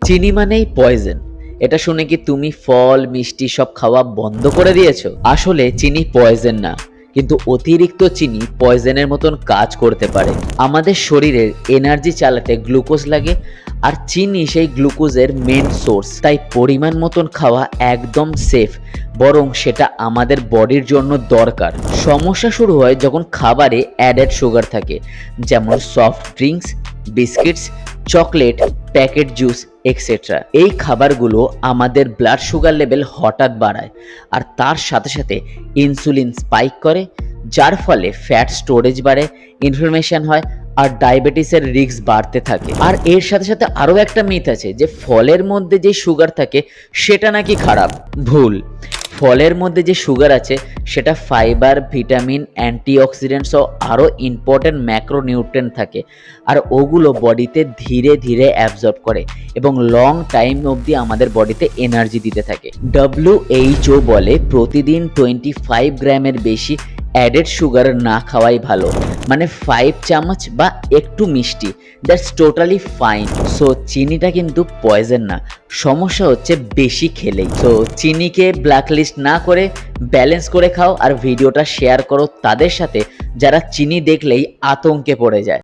চিনি মানেই পয়জন। এটা শুনে কি তুমি ফল মিষ্টি সব খাওয়া বন্ধ করে দিয়েছো? আসলে চিনি পয়জন না, কিন্তু অতিরিক্ত চিনি পয়জনের মতন কাজ করতে পারে। আমাদের শরীরের এনার্জি চালাতে গ্লুকোজ লাগে, আর চিনি সেই গ্লুকোজের মেন সোর্স। তাই পরিমাণ মতন খাওয়া একদম সেফ, বরং সেটা আমাদের বডির জন্য দরকার। সমস্যা শুরু হয় যখন খাবারে অ্যাডেড সুগার থাকে, যেমন soft drinks, biscuits, chocolate, packet juice etcetera. এই খাবারগুলো আমাদের ব্লাড সুগার লেভেল হঠাৎ বাড়ায়, আর তার সাথে সাথে ইনসুলিন স্পাইক করে, যার ফলে ফ্যাট স্টোরেজ বাড়ে, ইনফ্লামেশন হয়, আর ডায়াবেটিসের রিস্ক বাড়তে থাকে। আর এর সাথে সাথে আরও একটা মিথ আছে যে ফলের মধ্যে যে সুগার থাকে সেটা নাকি খারাপ। ভুল। ফলের মধ্যে যে সুগার আছে সেটা ফাইবার, ভিটামিন, অ্যান্টিঅক্সিডেন্টস ও আরও ইম্পর্টেন্ট ম্যাক্রোনিউট্রিয়েন্ট থাকে, আর ওগুলো বডিতে ধীরে ধীরে অ্যাবজর্ব করে এবং লং টাইম অবধি আমাদের বডিতে এনার্জি দিতে থাকে। WHO বলে প্রতিদিন 25 গ্রামের বেশি অ্যাডেড সুগার না খাওয়াই ভালো, মানে 5 চামচ বা একটু মিষ্টি, দ্যাটস টোটালি ফাইন। সো চিনিটা কিন্তু পয়জন না, সমস্যা হচ্ছে বেশি খেলেই। তো চিনিকে ব্ল্যাকলিস্ট না করে ব্যালেন্স করে খাও, আর ভিডিওটা শেয়ার করো তাদের সাথে যারা চিনি দেখলেই আতঙ্কে পড়ে যায়।